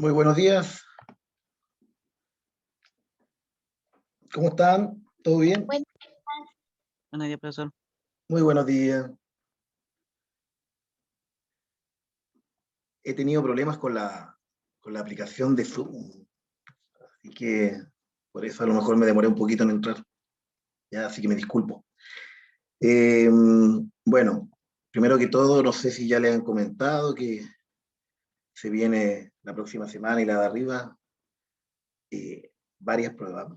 Muy buenos días, ¿cómo están? ¿Todo bien? Buen Buenos días, profesor. Muy buenos días. He tenido problemas con la aplicación de Zoom, así que por eso a lo mejor me demoré un poquito en entrar, ya, así que me disculpo. Eh, bueno, primero que todo, no sé si ya le han comentado que se viene la próxima semana y la de arriba, varias pruebas,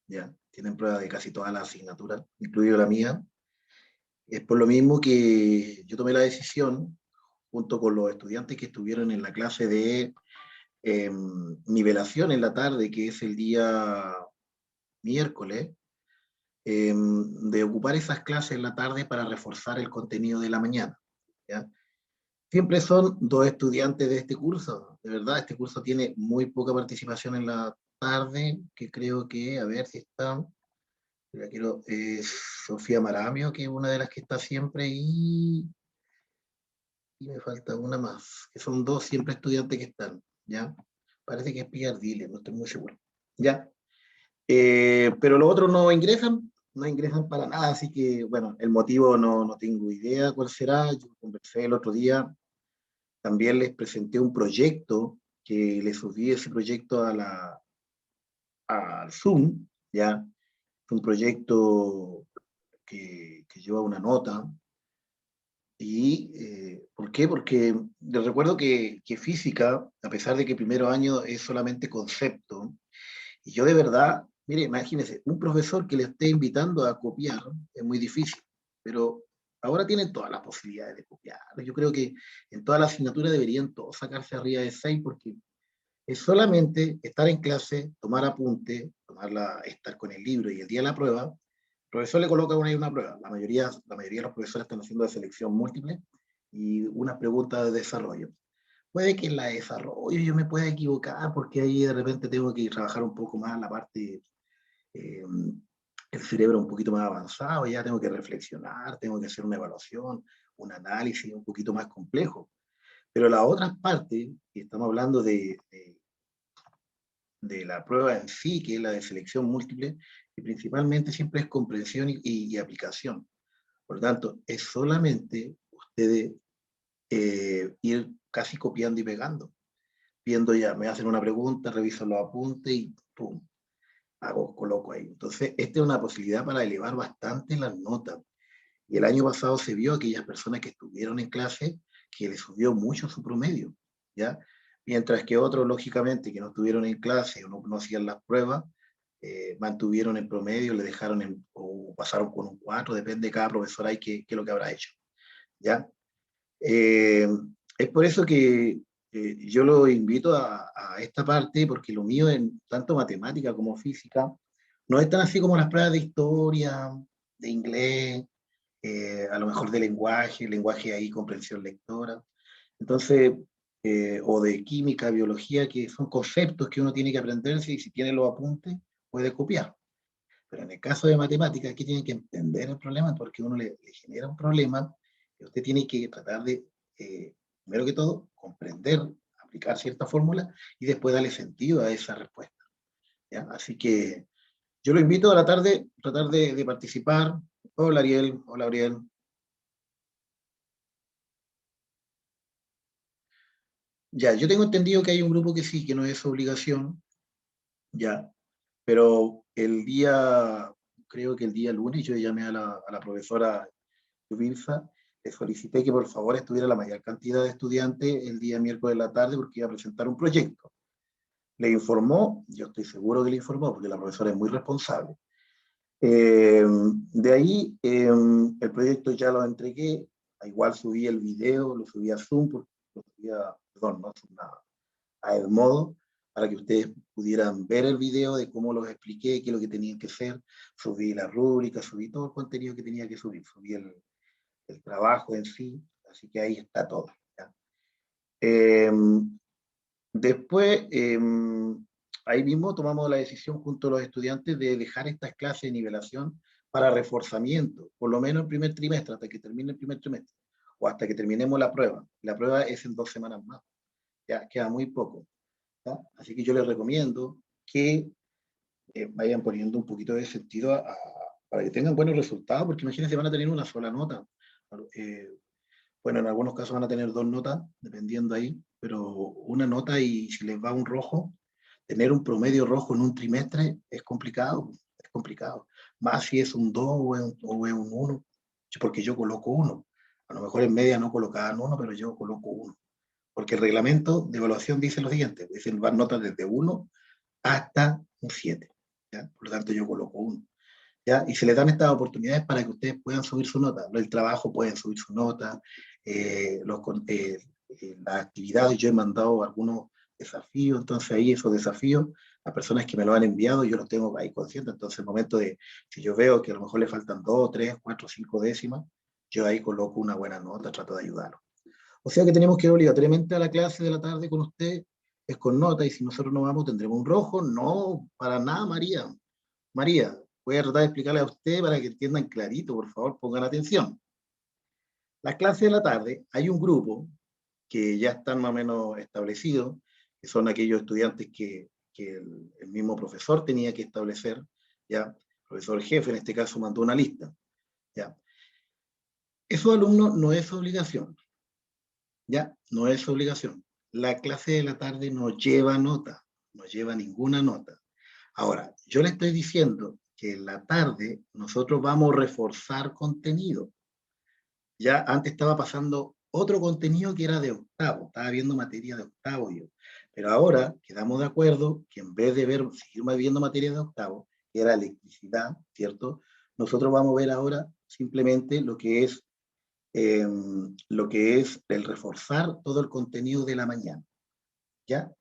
ya, tienen pruebas de casi todas las asignaturas, incluido la mía. Es por lo mismo que yo tomé la decisión, junto con los estudiantes que estuvieron en la clase de nivelación en la tarde, que es el día miércoles, de ocupar esas clases en la tarde para reforzar el contenido de la mañana, ¿ya? Siempre son dos estudiantes de este curso, de verdad, este curso tiene muy poca participación en la tarde, que creo que, a ver si está, la quiero, Sofía Maramio, que es una de las que está siempre, y me falta una más, que son dos siempre estudiantes que están, ¿ya? Parece que es Pillardile, no estoy muy seguro, ¿ya? Pero los otros no ingresan para nada, así que, bueno, el motivo no tengo idea cuál será. Yo conversé el otro día, también les presenté un proyecto, que les subí ese proyecto al Zoom, ¿ya? Un proyecto que lleva una nota. ¿Y por qué? Porque les recuerdo que física, a pesar de que primero año es solamente concepto, y yo de verdad, mire, imagínense, un profesor que le esté invitando a copiar es muy difícil, pero ahora tienen todas las posibilidades de copiar. Yo creo que en todas las asignaturas deberían todos sacarse arriba de 6 porque es solamente estar en clase, tomar apunte, estar con el libro y el día de la prueba, el profesor le coloca una prueba. La mayoría de los profesores están haciendo de selección múltiple y una pregunta de desarrollo. Puede que en la desarrollo yo me pueda equivocar porque ahí de repente tengo que trabajar un poco más la parte, eh, el cerebro un poquito más avanzado, ya tengo que reflexionar, tengo que hacer una evaluación, un análisis un poquito más complejo. Pero la otra parte, que estamos hablando de la prueba en sí, que es la de selección múltiple, que principalmente siempre es comprensión y aplicación. Por lo tanto, es solamente ustedes ir casi copiando y pegando. Viendo ya, me hacen una pregunta, reviso los apuntes y pum, coloco ahí. Entonces, esta es una posibilidad para elevar bastante las notas. Y el año pasado se vio a aquellas personas que estuvieron en clase que les subió mucho su promedio, ¿ya? Mientras que otros, lógicamente, que no estuvieron en clase o no hacían las pruebas, mantuvieron el promedio, le dejaron o pasaron con un 4, depende de cada profesor ahí qué es lo que habrá hecho, ¿ya? Eh, es por eso que yo lo invito a esta parte, porque lo mío en tanto matemática como física no es tan así como las pruebas de historia, de inglés, a lo mejor de lenguaje ahí, comprensión lectora. Entonces, o de química, biología, que son conceptos que uno tiene que aprenderse y si tiene los apuntes puede copiar. Pero en el caso de matemáticas, aquí tiene que entender el problema porque uno le genera un problema y usted tiene que tratar de, primero que todo, comprender, aplicar cierta fórmula y después darle sentido a esa respuesta, ¿ya? Así que yo lo invito a la tarde, tratar de participar. Hola Ariel, hola Ariel. Ya, yo tengo entendido que hay un grupo que sí, que no es obligación, ya, pero creo que el día lunes yo llamé a la profesora Yubilsa, le solicité que por favor estuviera la mayor cantidad de estudiantes el día miércoles de la tarde porque iba a presentar un proyecto. Le informó, yo estoy seguro que le informó porque la profesora es muy responsable. De ahí el proyecto ya lo entregué, igual subí el video, lo subí a Zoom, lo subí perdón, no Zoom, a Edmodo, para que ustedes pudieran ver el video de cómo los expliqué, qué es lo que tenían que hacer. Subí la rúbrica, subí todo el contenido que tenía que subir, subí el trabajo en sí, así que ahí está todo, ¿ya? Eh, Después, ahí mismo tomamos la decisión junto a los estudiantes de dejar estas clases de nivelación para reforzamiento, por lo menos el primer trimestre, hasta que termine el primer trimestre, o hasta que terminemos la prueba. La prueba es en 2 semanas más, ya queda muy poco. ¿ya? Así que yo les recomiendo que vayan poniendo un poquito de sentido para que tengan buenos resultados, porque imagínense, van a tener una sola nota. Eh, bueno, en algunos casos van a tener dos notas, dependiendo ahí, pero una nota y si les va un rojo, tener un promedio rojo en un trimestre es complicado, es complicado. Más si es un 2 o es un 1, porque yo coloco 1. A lo mejor en media no colocaban 1, pero yo coloco 1. Porque el reglamento de evaluación dice lo siguiente, dicen van notas desde 1 hasta un 7. ¿Ya? Por lo tanto, yo coloco 1. ¿Ya? Y se les dan estas oportunidades para que ustedes puedan subir su nota. El trabajo pueden subir su nota, las actividades, yo he mandado algunos desafíos, entonces ahí esos desafíos, las personas que me lo han enviado, yo los tengo ahí conscientes, entonces el momento de, si yo veo que a lo mejor le faltan 2, 3, 4, 5 décimas, yo ahí coloco una buena nota, trato de ayudarlo. O sea que tenemos que ir obligatoriamente a la clase de la tarde con usted, es con nota, y si nosotros no vamos, tendremos un rojo. No, para nada, María. María, voy a tratar de explicarle a usted para que entiendan clarito, por favor, pongan atención. La clase de la tarde, hay un grupo que ya están más o menos establecidos, que son aquellos estudiantes que el mismo profesor tenía que establecer, ya, el profesor jefe en este caso mandó una lista, ya. Esos alumnos no es obligación, ya, no es obligación. La clase de la tarde no lleva nota, no lleva ninguna nota. Ahora, yo le estoy diciendo que en la tarde nosotros vamos a reforzar contenido. Ya antes estaba pasando otro contenido que era de octavo, estaba viendo materia de octavo yo. Pero ahora quedamos de acuerdo que en vez de seguir viendo materia de octavo, que era electricidad, ¿cierto? Nosotros vamos a ver ahora simplemente eh, lo que es el reforzar todo el contenido de la mañana, ¿ya?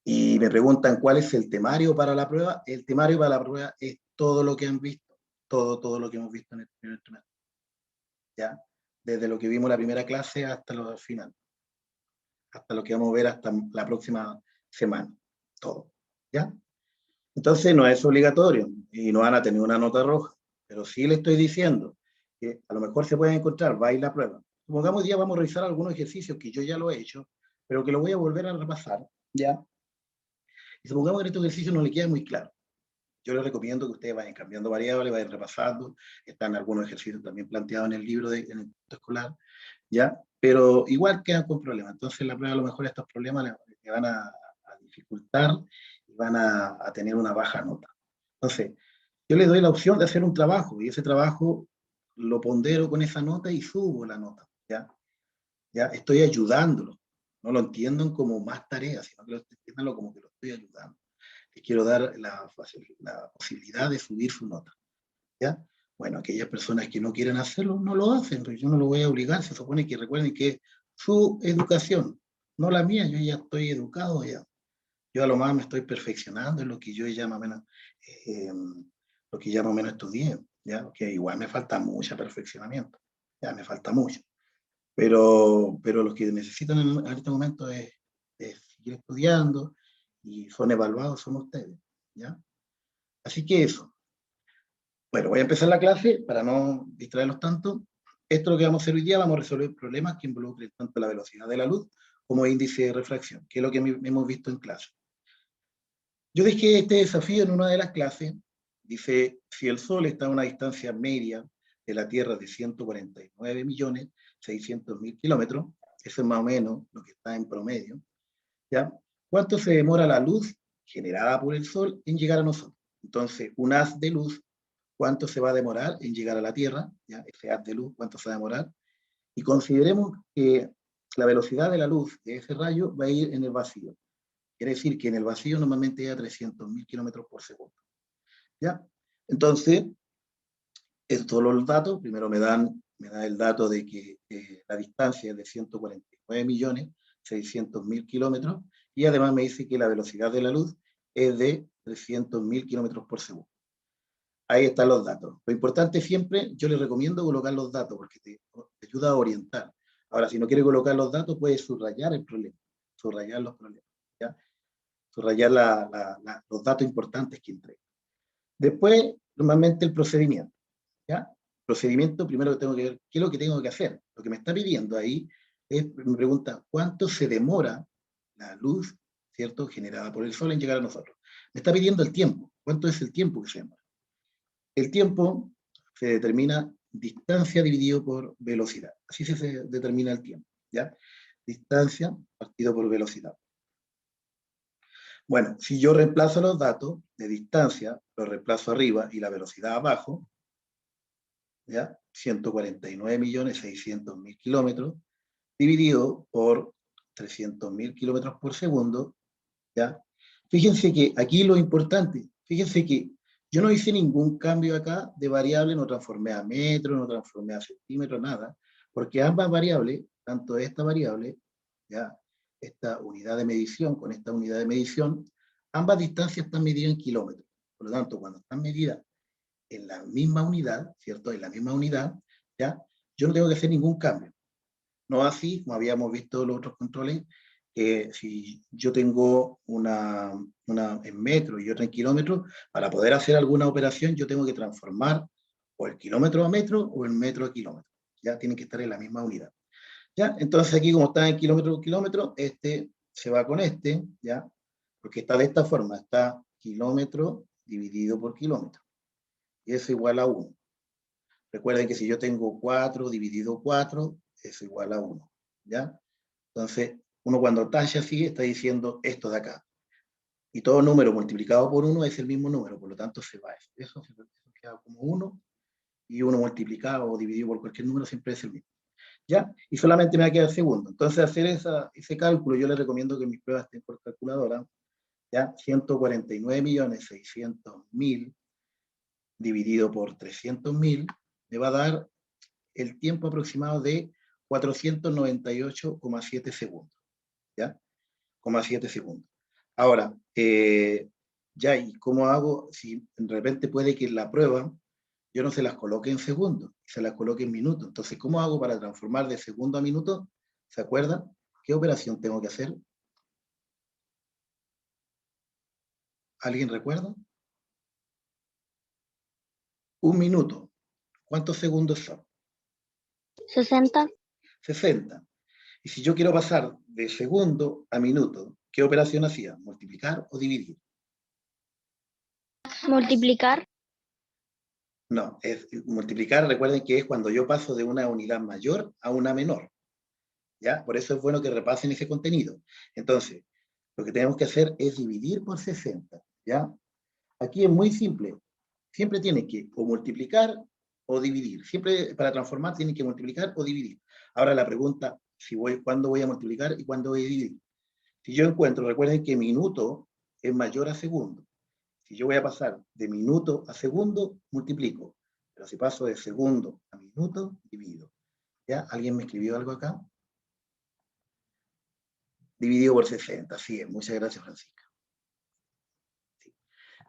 Y me preguntan cuál es el temario para la prueba. El temario para la prueba es todo lo que han visto, todo lo que hemos visto en el primer trimestre, ¿ya? Desde lo que vimos la primera clase hasta lo final, hasta lo que vamos a ver hasta la próxima semana, todo, ¿ya? Entonces no es obligatorio y no van a tener una nota roja, pero sí le estoy diciendo que a lo mejor se pueden encontrar, va a ir la prueba. Supongamos ya vamos a revisar algunos ejercicios que yo ya lo he hecho, pero que lo voy a volver a repasar, ¿ya? Y supongamos que estos ejercicios no le queda muy claro. Yo les recomiendo que ustedes vayan cambiando variables, vayan repasando. Están algunos ejercicios también planteados en el libro en el texto escolar, ¿ya? Pero igual quedan con problemas. Entonces, en la prueba a lo mejor estos problemas le van a dificultar y van a tener una baja nota. Entonces, yo les doy la opción de hacer un trabajo y ese trabajo lo pondero con esa nota y subo la nota, ¿ya? ¿Ya? Estoy ayudándolo. No lo entiendan como más tareas, sino que lo entiendan como que lo estoy ayudando. Les quiero dar la posibilidad de subir su nota, ¿ya? Bueno, aquellas personas que no quieren hacerlo, no lo hacen, pero yo no lo voy a obligar, se supone que recuerden que es su educación, no la mía, yo ya estoy educado ya. Yo a lo más me estoy perfeccionando en lo que yo ya más o menos, eh, lo que ya más o menos estudié, ¿ya? Que igual me falta mucho perfeccionamiento, ya me falta mucho. Pero los que necesitan en este momento es seguir estudiando y son evaluados, son ustedes, ¿ya? Así que eso. Bueno, voy a empezar la clase para no distraerlos tanto. Esto es lo que vamos a hacer hoy día, vamos a resolver problemas que involucren tanto la velocidad de la luz como índice de refracción, que es lo que hemos visto en clase. Yo dejé este desafío en una de las clases, dice, si el Sol está a una distancia media de la Tierra de 149.600.000 kilómetros, eso es más o menos lo que está en promedio, ¿ya? ¿Cuánto se demora la luz generada por el Sol en llegar a nosotros? Entonces, un haz de luz, ¿cuánto se va a demorar en llegar a la Tierra? ¿Ya? Ese haz de luz, ¿cuánto se va a demorar? Y consideremos que la velocidad de la luz de ese rayo va a ir en el vacío. Quiere decir que en el vacío normalmente llega a 300.000 kilómetros por segundo. ¿Ya? Entonces, estos todos los datos. Primero me da el dato de que la distancia es de 149.600.000 kilómetros y además me dice que la velocidad de la luz es de 300.000 kilómetros por segundo. Ahí están los datos. Lo importante siempre, yo les recomiendo colocar los datos porque te ayuda a orientar. Ahora, si no quiere colocar los datos, puede subrayar el problema, subrayar los problemas, ¿ya? Subrayar los datos importantes que entrega. Después, normalmente el procedimiento, ¿ya? Procedimiento, primero que tengo que ver, ¿qué es lo que tengo que hacer? Lo que me está pidiendo ahí es, me pregunta, ¿cuánto se demora la luz ¿cierto?, generada por el Sol en llegar a nosotros. Me está pidiendo el tiempo. ¿Cuánto es el tiempo que se demora? El tiempo se determina distancia dividido por velocidad. Así se determina el tiempo, ¿ya? Distancia partido por velocidad. Bueno, si yo reemplazo los datos de distancia, los reemplazo arriba y la velocidad abajo, ¿ya? 149.600.000 kilómetros, dividido por 300.000 kilómetros por segundo, ¿ya? Fíjense que aquí lo importante, fíjense que yo no hice ningún cambio acá de variable, no transformé a metro, no transformé a centímetro, nada, porque ambas variables, tanto esta variable, ¿ya?, esta unidad de medición con esta unidad de medición, ambas distancias están medidas en kilómetros. Por lo tanto, cuando están medidas en la misma unidad, ¿cierto?, en la misma unidad, ¿ya?, yo no tengo que hacer ningún cambio. No así, como habíamos visto en los otros controles, si yo tengo una en metros y otra en kilómetros, para poder hacer alguna operación yo tengo que transformar o el kilómetro a metro o el metro a kilómetro. Ya tienen que estar en la misma unidad. ¿Ya? Entonces aquí, como está en kilómetro a kilómetro, este se va con este, ¿ya? Porque está de esta forma, está kilómetro dividido por kilómetro. Y eso igual a 1. Recuerden que si yo tengo 4 dividido 4, es igual a 1. ¿Ya? Entonces, uno cuando talla así está diciendo esto de acá. Y todo número multiplicado por 1 es el mismo número, por lo tanto se va eso. Eso queda como 1, y 1 multiplicado o dividido por cualquier número siempre es el mismo. ¿Ya? Y solamente me va a quedar segundo. Entonces, hacer ese cálculo, yo les recomiendo que mis pruebas estén por calculadora, ¿ya? 149.600.000 dividido por 300.000 me va a dar el tiempo aproximado de 498,7 segundos. ¿Ya? 0,7 segundos. Ahora, ya, ¿y cómo hago? Si de repente puede que en la prueba yo no se las coloque en segundos, se las coloque en minutos. Entonces, ¿cómo hago para transformar de segundo a minuto? ¿Se acuerdan? ¿Qué operación tengo que hacer? ¿Alguien recuerda? Un minuto. ¿Cuántos segundos son? 60. 60. Y si yo quiero pasar de segundo a minuto, ¿qué operación hacía? ¿Multiplicar o dividir? Multiplicar. No, es multiplicar, recuerden que es cuando yo paso de una unidad mayor a una menor. ¿Ya? Por eso es bueno que repasen ese contenido. Entonces, lo que tenemos que hacer es dividir por 60. ¿Ya? Aquí es muy simple. Siempre tiene que o multiplicar o dividir. Siempre para transformar tiene que multiplicar o dividir. Ahora la pregunta, ¿cuándo voy a multiplicar y cuándo voy a dividir? Si yo encuentro, recuerden que minuto es mayor a segundo. Si yo voy a pasar de minuto a segundo, multiplico. Pero si paso de segundo a minuto, divido. ¿Ya? ¿Alguien me escribió algo acá? Dividido por 60, así es. Muchas gracias, Francisca. Sí.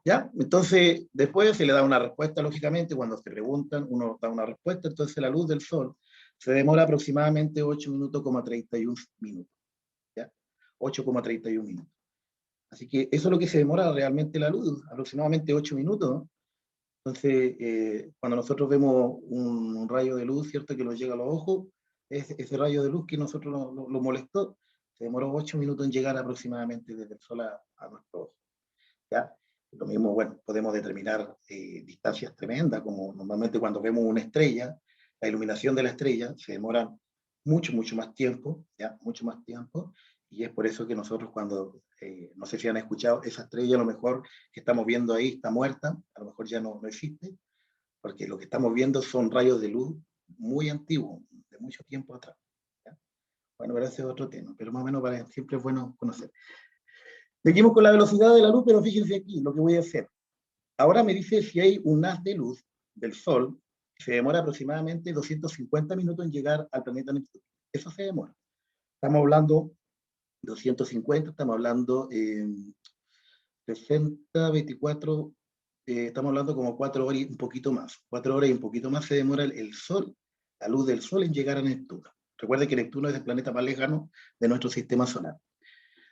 ¿Ya? Entonces, después se le da una respuesta, lógicamente, cuando se preguntan, uno da una respuesta, entonces la luz del sol se demora aproximadamente 8 minutos, 31 minutos. ¿Ya? 8,31 minutos. Así que eso es lo que se demora realmente la luz, aproximadamente 8 minutos, ¿no? Entonces, cuando nosotros vemos un rayo de luz, ¿cierto?, que nos llega a los ojos, ese rayo de luz que nosotros lo molestó, se demoró 8 minutos en llegar aproximadamente desde el sol a nuestro ojo. ¿Ya? Lo mismo, bueno, podemos determinar distancias tremendas, como normalmente cuando vemos una estrella, la iluminación de la estrella se demora mucho, mucho más tiempo, ¿ya? Mucho más tiempo, y es por eso que nosotros cuando, no sé si han escuchado, esa estrella a lo mejor que estamos viendo ahí está muerta, a lo mejor ya no existe, porque lo que estamos viendo son rayos de luz muy antiguos, de mucho tiempo atrás. ¿Ya? Bueno, pero ese es otro tema, pero más o menos siempre es bueno conocer. Seguimos con la velocidad de la luz, pero fíjense aquí lo que voy a hacer. Ahora me dice si hay un haz de luz del Sol que se demora aproximadamente 250 minutos en llegar al planeta Neptuno. Eso se demora. Estamos hablando 250, estamos hablando 60, 24, estamos hablando como 4 horas y un poquito más. 4 horas y un poquito más se demora el Sol, la luz del Sol en llegar a Neptuno. Recuerden que Neptuno es el planeta más lejano de nuestro sistema solar.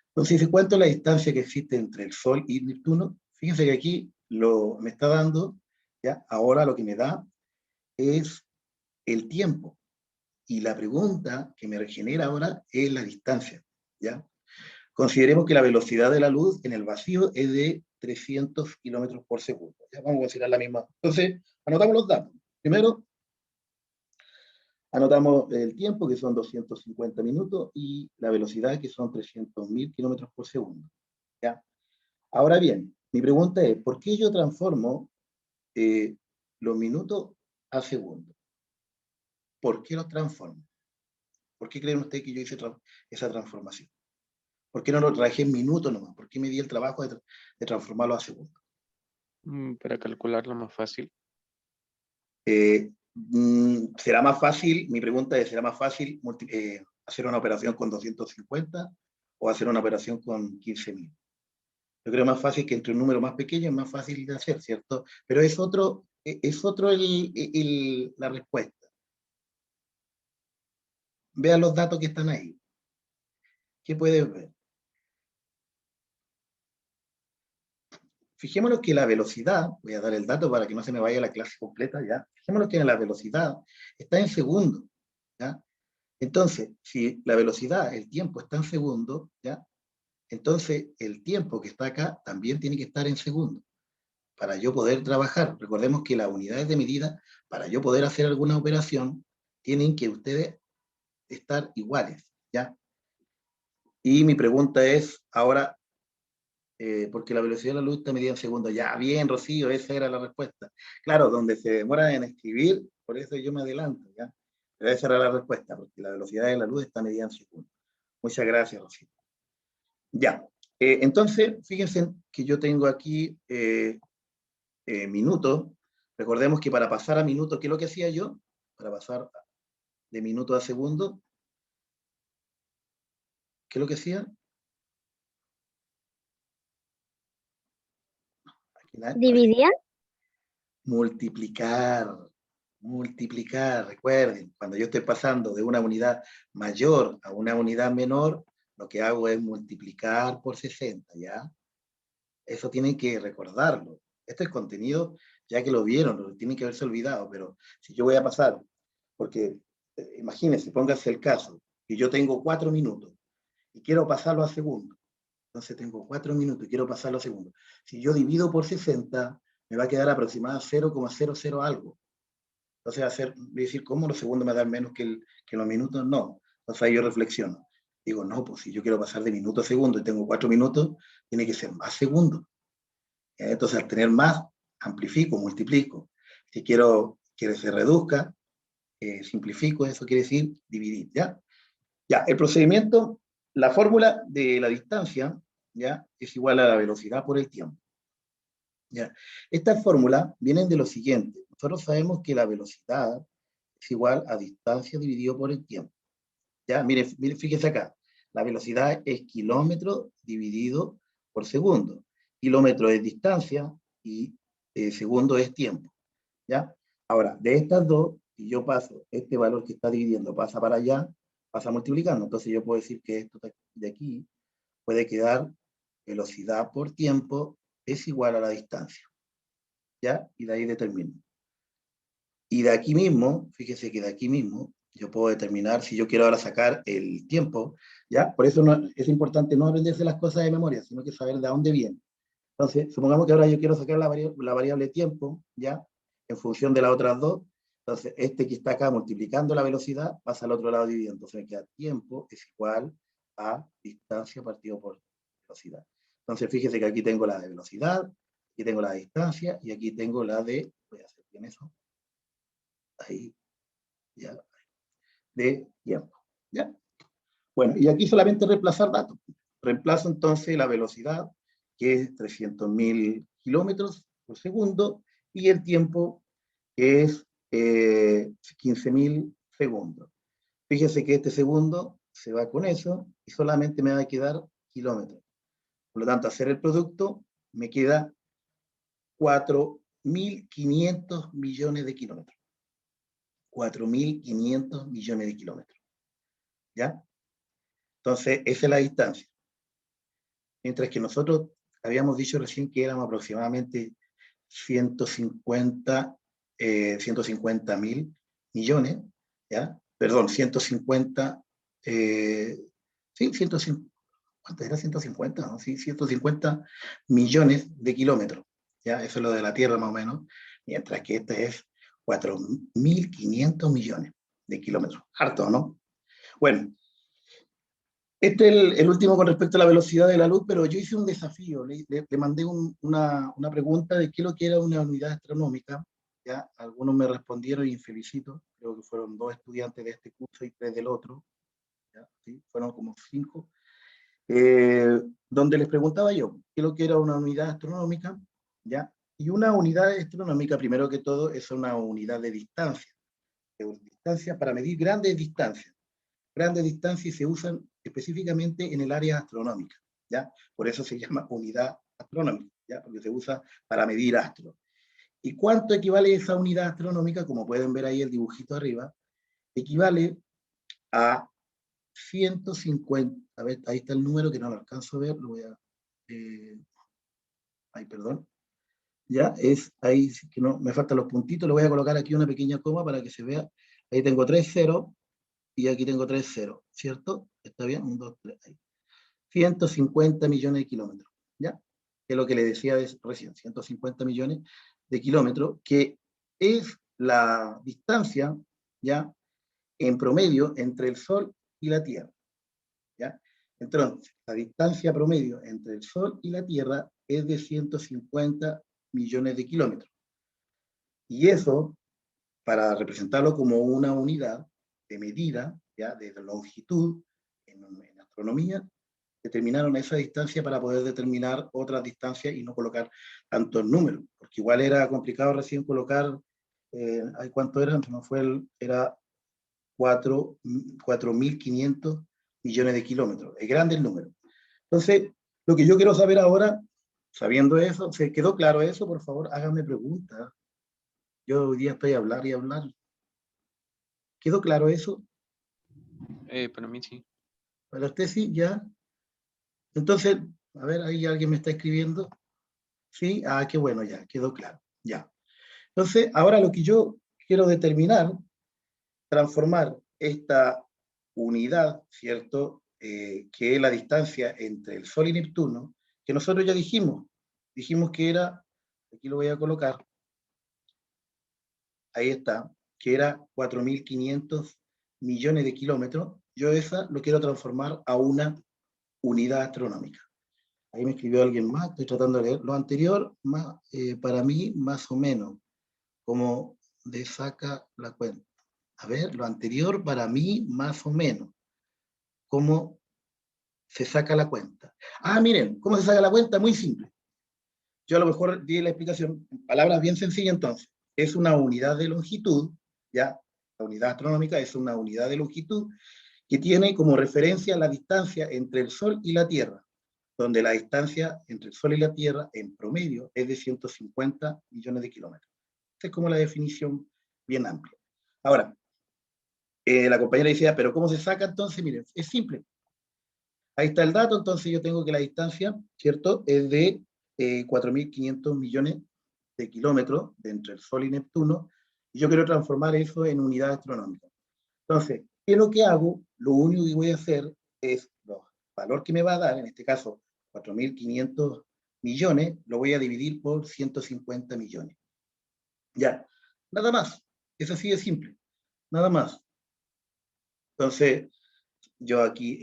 Entonces, si cuento la distancia que existe entre el Sol y Neptuno, fíjense que aquí me está dando, ¿ya? Ahora lo que me da es el tiempo. Y la pregunta que me genera ahora es la distancia, ¿ya? Consideremos que la velocidad de la luz en el vacío es de 300 kilómetros por segundo. Ya vamos a considerar la misma. Entonces, anotamos los datos. Primero, anotamos el tiempo, que son 250 minutos, y la velocidad, que son 300.000 kilómetros por segundo. ¿Ya? Ahora bien, mi pregunta es, ¿por qué yo transformo los minutos a segundos? ¿Por qué los transformo? ¿Por qué creen ustedes que yo hice esa transformación? ¿Por qué no lo traje en minutos nomás? ¿Por qué me di el trabajo de transformarlo a segundos? Para calcularlo más fácil. ¿Será más fácil? Mi pregunta es, ¿será más fácil hacer una operación con 250 o hacer una operación con 15.000? Yo creo más fácil que entre un número más pequeño es más fácil de hacer, ¿cierto? Pero es otro la respuesta. Vean los datos que están ahí. ¿Qué puedes ver? Fijémonos que la velocidad, voy a dar el dato para que no se me vaya la clase completa, ¿ya? Fijémonos que la velocidad está en segundos, ¿ya? Entonces, si la velocidad, el tiempo está en segundos, ¿ya? Entonces, el tiempo que está acá también tiene que estar en segundos para yo poder trabajar. Recordemos que las unidades de medida, para yo poder hacer alguna operación, tienen que ustedes estar iguales, ¿ya? Y mi pregunta es, ahora, porque la velocidad de la luz está medida en segundos. Ya, bien, Rocío, esa era la respuesta. Claro, donde se demora en escribir, por eso yo me adelanto, ¿ya? Pero esa era la respuesta, porque la velocidad de la luz está medida en segundos. Muchas gracias, Rocío. Ya, entonces, fíjense que yo tengo aquí minutos. Recordemos que para pasar a minutos, ¿qué es lo que hacía yo? Para pasar de minuto a segundo, ¿qué es lo que hacía? ¿Dividía? Multiplicar, recuerden, cuando yo estoy pasando de una unidad mayor a una unidad menor, lo que hago es multiplicar por 60, ¿ya? Eso tienen que recordarlo. Este es contenido, ya que lo vieron, lo tienen que haberse olvidado, pero si yo voy a pasar, porque imagínense, pónganse el caso, que yo tengo 4 minutos y quiero pasarlo a segundo. Entonces tengo 4 minutos y quiero pasarlo a segundo. Si yo divido por 60, me va a quedar aproximada 0,00 algo. Entonces, voy a decir, ¿cómo los segundos me dan menos que los minutos? No. Entonces ahí yo reflexiono. Digo, no, pues si yo quiero pasar de minuto a segundo y tengo 4 minutos, tiene que ser más segundos. Entonces, al tener más, amplifico, multiplico. Si quiero que se reduzca, simplifico, eso quiere decir dividir, ¿ya? Ya, el procedimiento, la fórmula de la distancia, ¿ya? Es igual a la velocidad por el tiempo. ¿Ya? Estas fórmulas vienen de lo siguiente. Nosotros sabemos que la velocidad es igual a distancia dividido por el tiempo. ¿Ya? Mire, fíjese acá. La velocidad es kilómetro dividido por segundo. Kilómetro es distancia y segundo es tiempo. ¿Ya? Ahora, de estas dos, si yo paso este valor que está dividiendo, pasa para allá, pasa multiplicando. Entonces yo puedo decir que esto de aquí puede quedar velocidad por tiempo es igual a la distancia. ¿Ya? Y de ahí determino. Y de aquí mismo, fíjese que de aquí mismo, yo puedo determinar si yo quiero ahora sacar el tiempo, ¿ya? Por eso es importante no aprenderse las cosas de memoria, sino que saber de dónde viene. Entonces, supongamos que ahora yo quiero sacar la variable tiempo, ¿ya? En función de las otras dos. Entonces, este que está acá multiplicando la velocidad pasa al otro lado dividiendo. Entonces, me queda tiempo es igual a distancia partido por velocidad. Entonces, fíjese que aquí tengo la de velocidad, aquí tengo la de distancia y aquí tengo la de, voy a hacer bien eso, ahí, ya, de tiempo, ¿ya? Bueno, y aquí solamente reemplazar datos. Reemplazo entonces la velocidad, que es 300.000 kilómetros por segundo, y el tiempo, que es 15.000 segundos. Fíjese que este segundo se va con eso, y solamente me va a quedar kilómetros. Por lo tanto, hacer el producto me queda 4.500 millones de kilómetros. 4.500 millones de kilómetros. ¿Ya? Entonces, esa es la distancia. Mientras que nosotros habíamos dicho recién que éramos aproximadamente 150.000 millones, ¿ya? Perdón, 150, sí, 150, ¿cuánto era? 150, ¿no? Sí, 150 millones de kilómetros. ¿Ya? Eso es lo de la Tierra más o menos. Mientras que este es 4.500 millones de kilómetros. Harto, ¿no? Bueno, este es el último con respecto a la velocidad de la luz, pero yo hice un desafío, le mandé una pregunta de qué es lo que era una unidad astronómica. ¿Ya? Algunos me respondieron y felicito, creo que fueron 2 estudiantes de este curso y 3 del otro. ¿Ya? ¿Sí? Fueron como 5. Donde les preguntaba yo qué es lo que era una unidad astronómica, ¿ya? Y una unidad astronómica, primero que todo, es una unidad de distancia para medir grandes distancias. Grandes distancias y se usan específicamente en el área astronómica, ¿ya? Por eso se llama unidad astronómica, ¿ya? Porque se usa para medir astros. ¿Y cuánto equivale esa unidad astronómica? Como pueden ver ahí el dibujito arriba, equivale a 150, a ver, ahí está el número que no lo alcanzo a ver, lo voy a, ay, perdón, ya, es ahí, que no, me faltan los puntitos, le voy a colocar aquí una pequeña coma para que se vea, ahí tengo 3 ceros, y aquí tengo 3 ceros, ¿cierto? ¿Está bien? 1, 2, 3, ahí. 150 millones de kilómetros, ¿ya? Que es lo que le decía recién, 150 millones de kilómetros, que es la distancia, ¿ya? En promedio entre el Sol y la Tierra. ¿Ya? Entonces, la distancia promedio entre el Sol y la Tierra es de 150 millones de kilómetros. Y eso, para representarlo como una unidad de medida, ¿ya? De longitud, en astronomía, determinaron esa distancia para poder determinar otras distancias y no colocar tantos números, porque igual era complicado recién colocar, ¿cuánto era? No fue era 4.500 millones de kilómetros. Es grande el número. Entonces, lo que yo quiero saber ahora, sabiendo eso, ¿se quedó claro eso? Por favor, háganme preguntas. Yo hoy día estoy a hablar y a hablar. ¿Quedó claro eso? Para mí sí. Para usted sí, ya. Entonces, a ver, ahí alguien me está escribiendo. Sí, ah, qué bueno, ya, quedó claro. Ya. Entonces, ahora lo que yo quiero determinar, transformar esta unidad, ¿cierto? Que es la distancia entre el Sol y Neptuno, que nosotros ya dijimos que era, aquí lo voy a colocar, ahí está, que era 4.500 millones de kilómetros, yo esa lo quiero transformar a una unidad astronómica. Ahí me escribió alguien más, estoy tratando de leer. Lo anterior, más, para mí, más o menos, como de saca la cuenta. A ver, lo anterior para mí, más o menos, cómo se saca la cuenta. Ah, miren, ¿cómo se saca la cuenta? Muy simple. Yo a lo mejor di la explicación en palabras bien sencillas entonces. Es una unidad de longitud, ¿ya? La unidad astronómica es una unidad de longitud que tiene como referencia la distancia entre el Sol y la Tierra, donde la distancia entre el Sol y la Tierra en promedio es de 150 millones de kilómetros. Esa es como la definición bien amplia. Ahora, la compañera decía, pero ¿cómo se saca entonces? Miren, es simple. Ahí está el dato, entonces yo tengo que la distancia, ¿cierto? Es de 4.500 millones de kilómetros entre el Sol y Neptuno, y yo quiero transformar eso en unidad astronómica. Entonces, ¿qué es lo que hago? Lo único que voy a hacer es, el valor que me va a dar, en este caso 4.500 millones, lo voy a dividir por 150 millones. Ya, nada más. Es así de simple, nada más. Entonces, yo aquí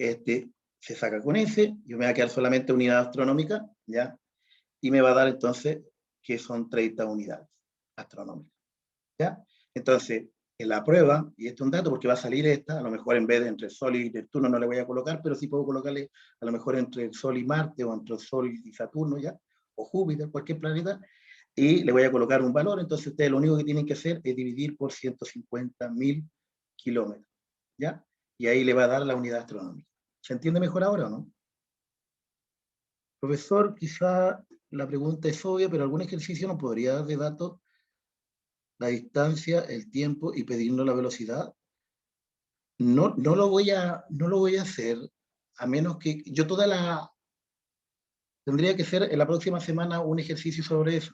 se saca con ese, yo me voy a quedar solamente unidad astronómica, ¿ya? Y me va a dar entonces que son 30 unidades astronómicas, ¿ya? Entonces, en la prueba, y esto es un dato porque va a salir esta, a lo mejor en vez de entre el Sol y Neptuno no le voy a colocar, pero sí puedo colocarle a lo mejor entre el Sol y Marte, o entre el Sol y Saturno, ¿ya? O Júpiter, cualquier planeta, y le voy a colocar un valor, entonces ustedes lo único que tienen que hacer es dividir por 150.000 kilómetros, ¿ya? Y ahí le va a dar la unidad astronómica. ¿Se entiende mejor ahora o no? Profesor, quizá la pregunta es obvia, pero algún ejercicio nos podría dar de datos la distancia, el tiempo y pedirnos la velocidad. No lo voy a hacer, a menos que yo tendría que ser en la próxima semana un ejercicio sobre eso.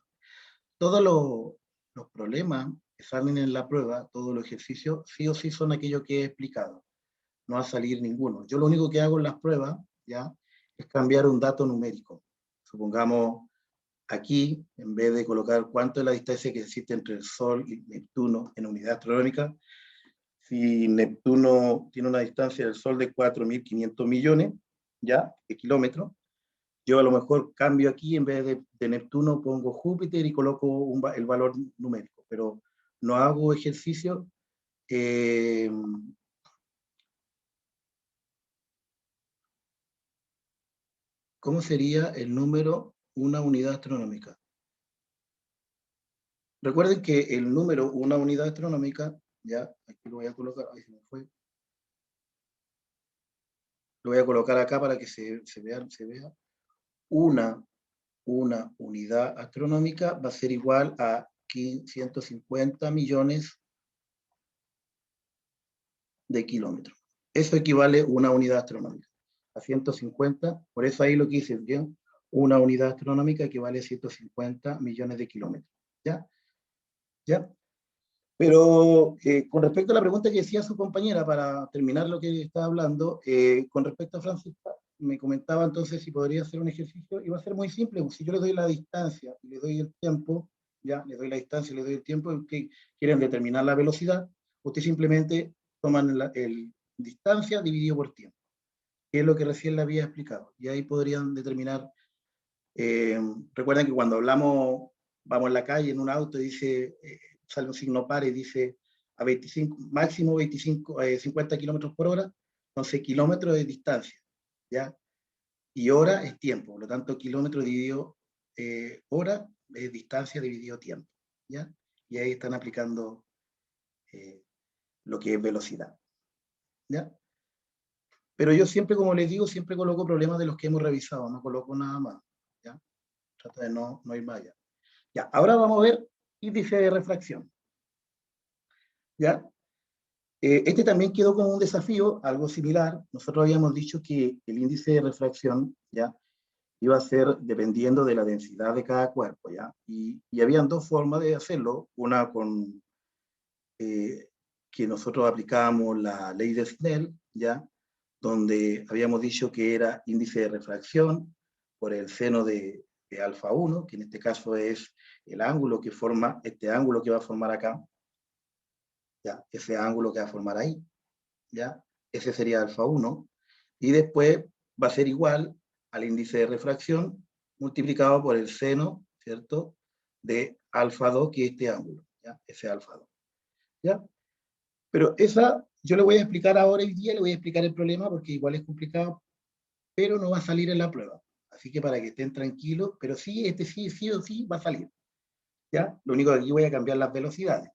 Todos los problemas que salen en la prueba, todos los ejercicios, sí o sí son aquellos que he explicado. No va a salir ninguno. Yo lo único que hago en las pruebas, ¿ya? es cambiar un dato numérico. Supongamos, aquí, en vez de colocar cuánto es la distancia que existe entre el Sol y Neptuno en unidad astronómica, si Neptuno tiene una distancia del Sol de 4.500 millones, ¿ya?, de kilómetros, yo a lo mejor cambio aquí, en vez de Neptuno pongo Júpiter y coloco el valor numérico, pero no hago ejercicio. ¿Cómo sería el número una unidad astronómica? Recuerden que el número una unidad astronómica, ya, aquí lo voy a colocar, ahí se me fue. Lo voy a colocar acá para que se vea. Una unidad astronómica va a ser igual a 150 millones de kilómetros. Eso equivale a una unidad astronómica. A 150, por eso ahí lo que hice, ¿bien? Una unidad astronómica equivale a 150 millones de kilómetros. ¿Ya? ¿Ya? Pero con respecto a la pregunta que decía su compañera, para terminar lo que estaba hablando, con respecto a Francisca, me comentaba entonces si podría hacer un ejercicio, y va a ser muy simple, si yo le doy la distancia y le doy el tiempo, ya, le doy la distancia y le doy el tiempo, que quieren determinar la velocidad, usted simplemente toman el distancia dividido por tiempo, que es lo que recién le había explicado, y ahí podrían determinar. Recuerden que cuando hablamos, vamos en la calle en un auto y dice, sale un signo par y dice a 25, máximo 50 kilómetros por hora, entonces kilómetros de distancia, ¿ya? Y hora es tiempo, por lo tanto kilómetro dividido hora es distancia dividido tiempo, ¿ya? Y ahí están aplicando lo que es velocidad, ¿ya? Pero yo siempre, como les digo, siempre coloco problemas de los que hemos revisado, no coloco nada más, ¿ya? Trato de no ir más allá. Ya, ahora vamos a ver índice de refracción. ¿Ya? Este también quedó como un desafío, algo similar. Nosotros habíamos dicho que el índice de refracción, ¿ya?, iba a ser dependiendo de la densidad de cada cuerpo, ¿ya? Y habían dos formas de hacerlo. Una con que nosotros aplicábamos la ley de Snell, ¿ya?, donde habíamos dicho que era índice de refracción por el seno de alfa 1, que en este caso es el ángulo que forma, este ángulo que va a formar acá, ¿ya?, ese ángulo que va a formar ahí, ¿ya?, ese sería alfa 1, y después va a ser igual al índice de refracción multiplicado por el seno, ¿cierto?, de alfa 2, que es este ángulo, ¿ya?, ese alfa 2, ¿ya? Pero esa, yo le voy a explicar ahora hoy día, le voy a explicar el problema porque igual es complicado, pero no va a salir en la prueba. Así que para que estén tranquilos, pero sí, este sí o sí va a salir, ¿ya? Lo único que aquí voy a cambiar las velocidades.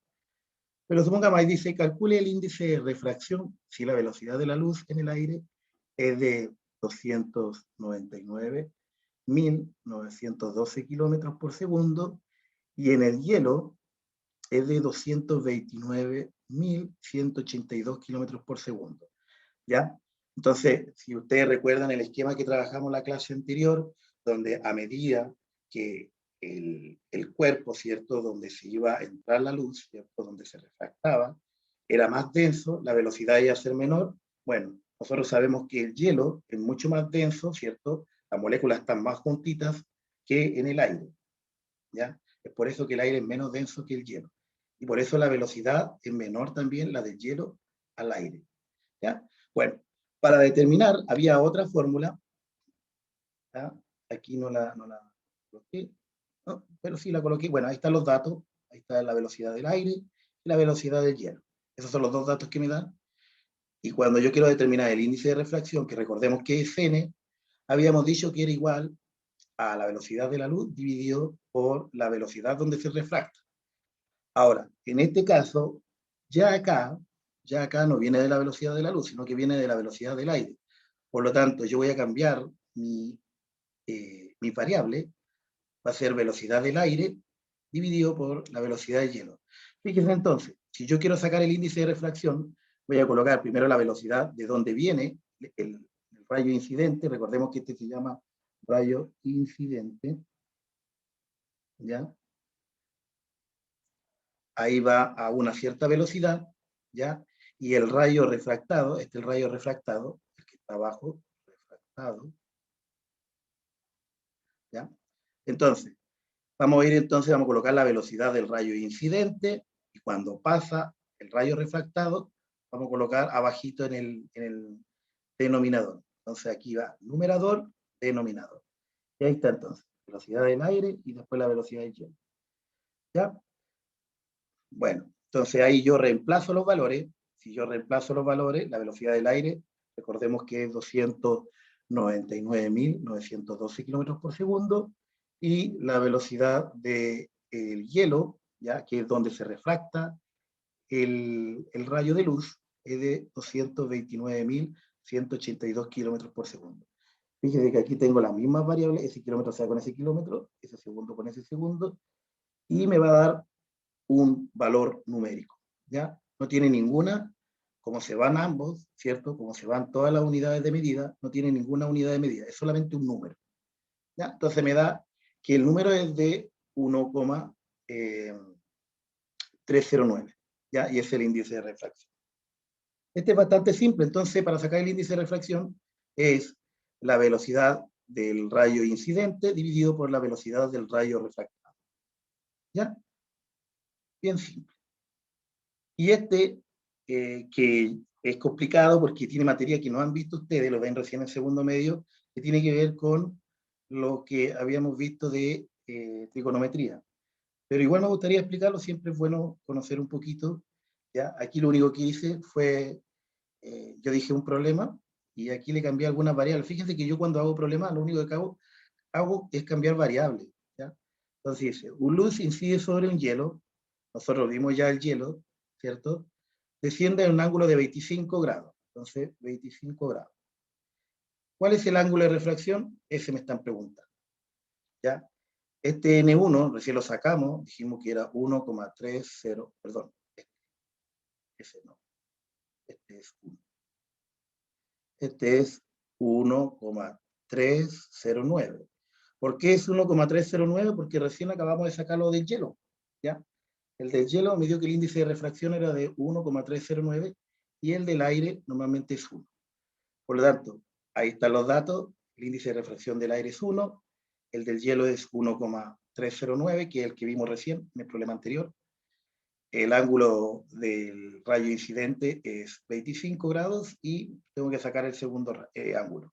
Pero supongamos, ahí dice, calcule el índice de refracción si la velocidad de la luz en el aire es de 299.912 kilómetros por segundo y en el hielo es de 229.182 kilómetros por segundo, ¿ya? Entonces, si ustedes recuerdan el esquema que trabajamos en la clase anterior, donde a medida que el cuerpo, ¿cierto?, donde se iba a entrar la luz, ¿cierto?, donde se refractaba, era más denso, la velocidad iba a ser menor. Bueno, nosotros sabemos que el hielo es mucho más denso, ¿cierto? Las moléculas están más juntitas que en el aire, ¿ya? Es por eso que el aire es menos denso que el hielo. Y por eso la velocidad es menor también, la del hielo al aire, ¿ya? Bueno, para determinar, había otra fórmula, ¿ya? Aquí no la coloqué, ¿no?, pero sí la coloqué. Bueno, ahí están los datos, ahí está la velocidad del aire y la velocidad del hielo. Esos son los dos datos que me dan. Y cuando yo quiero determinar el índice de refracción, que recordemos que es n, habíamos dicho que era igual a la velocidad de la luz dividido por la velocidad donde se refracta. Ahora, en este caso, ya acá no viene de la velocidad de la luz, sino que viene de la velocidad del aire. Por lo tanto, yo voy a cambiar mi variable, va a ser velocidad del aire dividido por la velocidad del hielo. Fíjense entonces, si yo quiero sacar el índice de refracción, voy a colocar primero la velocidad de donde viene el rayo incidente. Recordemos que este se llama rayo incidente, ¿ya? Ahí va a una cierta velocidad, ¿ya? Y el rayo refractado, el rayo refractado, el que está abajo, refractado, ¿ya? Entonces, vamos a colocar la velocidad del rayo incidente, y cuando pasa el rayo refractado, vamos a colocar abajito en el denominador. Entonces aquí va numerador, denominador. Y ahí está entonces, velocidad del aire y después la velocidad del hielo. ¿Ya? Bueno, entonces ahí yo reemplazo los valores. Si yo reemplazo los valores, la velocidad del aire, recordemos que es 299.912 kilómetros por segundo, y la velocidad del hielo, ¿ya? Que es donde se refracta el rayo de luz, es de 229.182 kilómetros por segundo. Fíjense que aquí tengo las mismas variables, ese kilómetro se da con ese kilómetro, ese segundo con ese segundo, y me va a dar un valor numérico, ¿ya? No tiene ninguna, como se van ambos, ¿cierto? Como se van todas las unidades de medida, no tiene ninguna unidad de medida, es solamente un número, ¿ya? Entonces me da que el número es de 1,309, ¿ya? Y es el índice de refracción. Este es bastante simple, entonces para sacar el índice de refracción es la velocidad del rayo incidente dividido por la velocidad del rayo refractado. ¿Ya? Bien simple. Y que es complicado porque tiene materia que no han visto ustedes, lo ven recién en segundo medio, que tiene que ver con lo que habíamos visto de trigonometría. Pero igual me gustaría explicarlo, siempre es bueno conocer un poquito. ¿Ya? Aquí lo único que hice fue, yo dije un problema, y aquí le cambié algunas variables. Fíjense que yo cuando hago problemas, lo único que hago es cambiar variables. ¿Ya? Entonces dice, un luz incide sobre un hielo, nosotros vimos ya el hielo, ¿cierto? Desciende en un ángulo de 25 grados. Entonces, 25 grados. ¿Cuál es el ángulo de refracción? Ese me están preguntando. ¿Ya? Este N1, recién lo sacamos, dijimos que era 1,30, perdón, ese no, este es 1. Este es 1,309. ¿Por qué es 1,309? Porque recién acabamos de sacarlo del hielo, ¿ya? El del hielo me dio que el índice de refracción era de 1,309 y el del aire normalmente es 1. Por lo tanto, ahí están los datos, el índice de refracción del aire es 1, el del hielo es 1,309, que es el que vimos recién en el problema anterior. El ángulo del rayo incidente es 25 grados y tengo que sacar el segundo ángulo.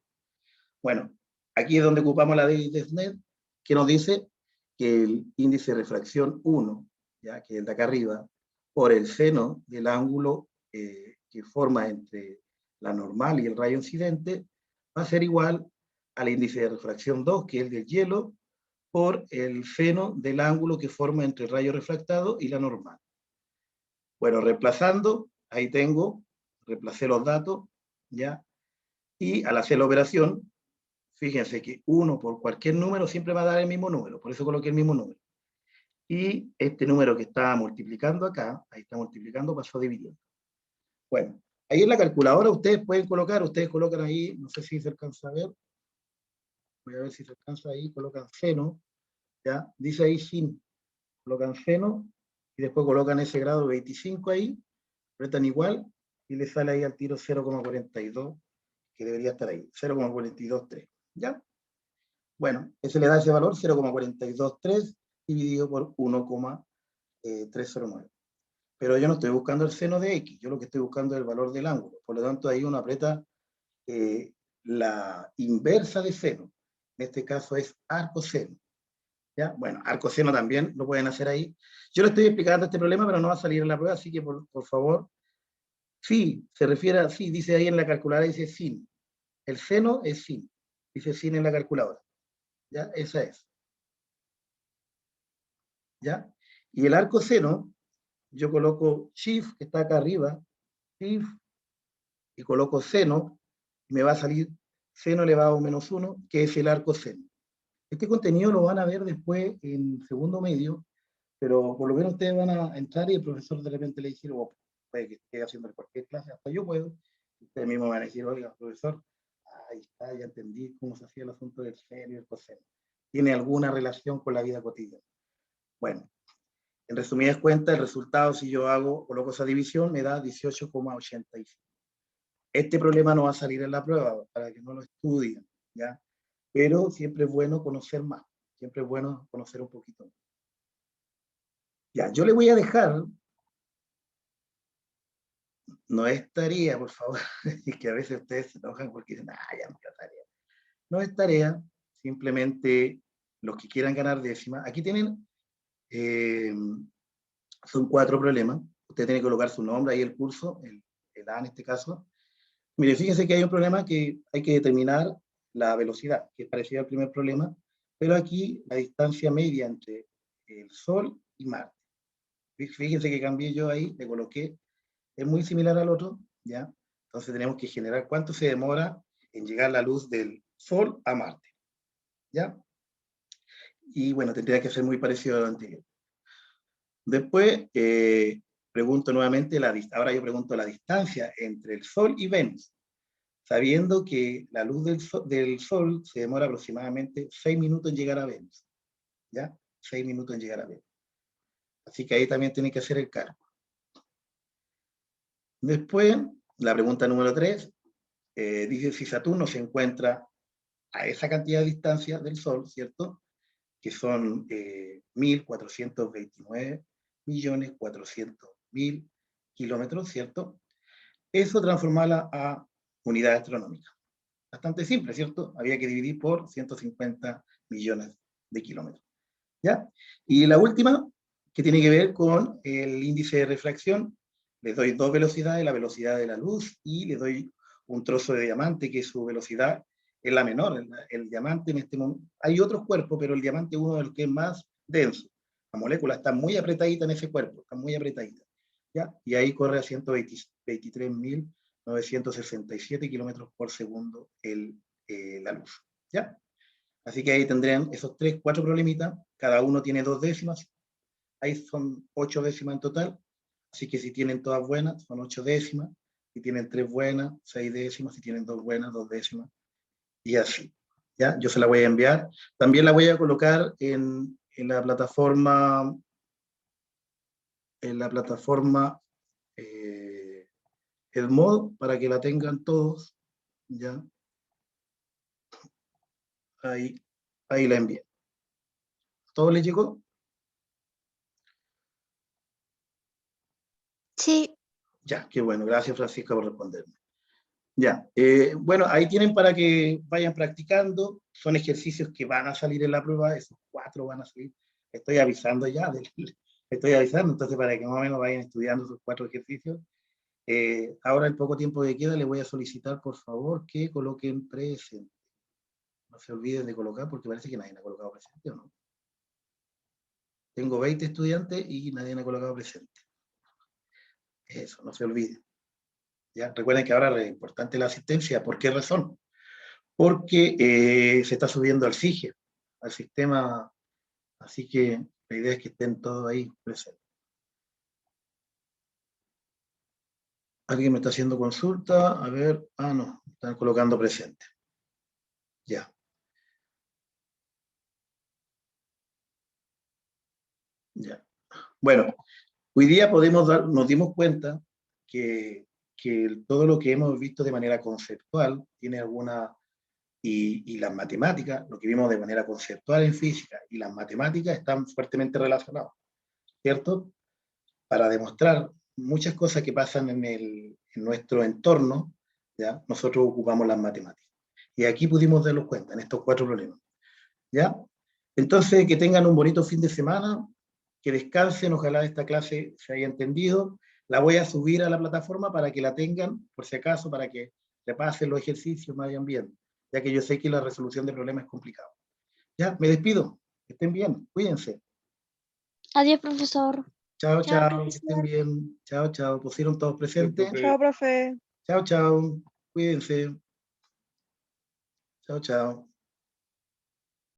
Bueno, aquí es donde ocupamos la ley de Snell, que nos dice que el índice de refracción 1, ¿ya? Que es el de acá arriba, por el seno del ángulo que forma entre la normal y el rayo incidente, va a ser igual al índice de refracción 2, que es el del hielo, por el seno del ángulo que forma entre el rayo refractado y la normal. Bueno, reemplazando, ahí tengo, reemplacé los datos, ¿ya? Y al hacer la operación, fíjense que 1 por cualquier número siempre va a dar el mismo número, por eso coloqué el mismo número. Y este número que estaba multiplicando acá, ahí está multiplicando, pasó dividiendo. Bueno, ahí en la calculadora ustedes pueden colocar, ustedes colocan ahí, no sé si se alcanza a ver, voy a ver si se alcanza ahí, colocan seno, ¿ya? Dice ahí sin, colocan seno, y después colocan ese grado 25 ahí, apretan igual, y le sale ahí al tiro 0,42, que debería estar ahí, 0,423, ¿ya? Bueno, ese le da ese valor, 0,423, dividido por 1,309. Pero yo no estoy buscando el seno de X, yo lo que estoy buscando es el valor del ángulo. Por lo tanto, ahí uno aprieta la inversa de seno. En este caso es arcoseno. ¿Ya? Bueno, arcoseno también lo pueden hacer ahí. Yo le estoy explicando este problema, pero no va a salir en la prueba, así que por favor, sí, se refiere a, sí, dice ahí en la calculadora, dice sin. El seno es sin, dice sin en la calculadora. ¿Ya? Esa es. ¿Ya? Y el arcoseno, yo coloco shift, que está acá arriba, shift, y coloco seno, y me va a salir seno elevado a menos 1, que es el arcoseno. Este contenido lo van a ver después en segundo medio, pero por lo menos ustedes van a entrar y el profesor de repente le dice, oh, puede que esté haciendo cualquier clase, hasta yo puedo, ustedes mismos van a decir, oiga, profesor, ahí está, ya entendí cómo se hacía el asunto del seno y el coseno. ¿Tiene alguna relación con la vida cotidiana? Bueno, en resumidas cuentas, el resultado, si yo coloco esa división, me da 18,85. Este problema no va a salir en la prueba, para que no lo estudien, ¿ya? Pero siempre es bueno conocer más. Siempre es bueno conocer un poquito. Ya, yo le voy a dejar, no es tarea, por favor, y que a veces ustedes se enojan porque dicen, ya no es tarea. No es tarea, simplemente los que quieran ganar décima. Aquí tienen, son 4 problemas. Usted tiene que colocar su nombre ahí, el curso, el A en este caso. Mire, fíjense que hay un problema que hay que determinar la velocidad, que es parecida al primer problema, pero aquí la distancia media entre el Sol y Marte. Fíjense que cambié yo ahí, le coloqué, es muy similar al otro, ¿ya? Entonces tenemos que generar cuánto se demora en llegar la luz del Sol a Marte, ¿ya? Y bueno, tendría que ser muy parecido a lo anterior. Después, pregunto nuevamente, ahora yo pregunto la distancia entre el Sol y Venus, sabiendo que la luz del Sol se demora aproximadamente 6 minutos en llegar a Venus, ¿ya? 6 minutos en llegar a Venus. Así que ahí también tiene que hacer el cálculo. Después, la pregunta número 3, dice si Saturno se encuentra a esa cantidad de distancia del Sol, ¿cierto? Que son 1.429.400.000 kilómetros, ¿cierto? Eso transformarla a unidad astronómica. Bastante simple, ¿cierto? Había que dividir por 150 millones de kilómetros. ¿Ya? Y la última, que tiene que ver con el índice de refracción, les doy 2 velocidades, la velocidad de la luz, y les doy un trozo de diamante, que su velocidad es la menor. El diamante en este momento, hay otros cuerpos, pero el diamante es uno de los que es más denso. La molécula está muy apretadita en ese cuerpo, está muy apretadita. ¿Ya? Y ahí corre a 123.967 kilómetros por segundo la luz. ¿Ya? Así que ahí tendrían esos 4 problemitas, cada uno tiene 2 décimas, ahí son 8 décimas en total, así que si tienen todas buenas, son 8 décimas, si tienen 3 buenas, 6 décimas, si tienen 2 buenas, 2 décimas, y así. ¿Ya? Yo se la voy a enviar, también la voy a colocar en la plataforma, Edmodo, para que la tengan todos, ¿ya? Ahí la envié. ¿Todo les llegó? Sí. Ya, qué bueno. Gracias, Francisca, por responderme. Ya, bueno, ahí tienen para que vayan practicando. Son ejercicios que van a salir en la prueba, esos 4 van a salir. Estoy avisando ya, estoy avisando, entonces para que más o menos vayan estudiando esos 4 ejercicios. Ahora, el poco tiempo que queda, les voy a solicitar, por favor, que coloquen presente. No se olviden de colocar, porque parece que nadie ha colocado presente, ¿o no? Tengo 20 estudiantes y nadie ha colocado presente. Eso, no se olviden. ¿Ya? Recuerden que ahora es importante la asistencia. ¿Por qué razón? Porque se está subiendo al SIGE, al sistema, así que la idea es que estén todos ahí presentes. ¿Alguien me está haciendo consulta? A ver, no, están colocando presente. Ya. Ya. Bueno, hoy día nos dimos cuenta que todo lo que hemos visto de manera conceptual tiene alguna, y las matemáticas, lo que vimos de manera conceptual en física y las matemáticas están fuertemente relacionados, ¿cierto? Para demostrar muchas cosas que pasan en nuestro entorno, ¿ya? Nosotros ocupamos las matemáticas. Y aquí pudimos darnos cuenta en estos 4 problemas, ¿ya? Entonces, que tengan un bonito fin de semana, que descansen, ojalá esta clase se haya entendido. La voy a subir a la plataforma para que la tengan, por si acaso, para que repasen los ejercicios, vayan bien, ya que yo sé que la resolución de problemas es complicado. Ya, me despido, que estén bien, cuídense. Adiós, profesor. Chao, Chao, chao, que estén bien. Chao, chao. ¿Pusieron todos presentes? Chao, profe. Chao, chao. Cuídense. Chao, chao.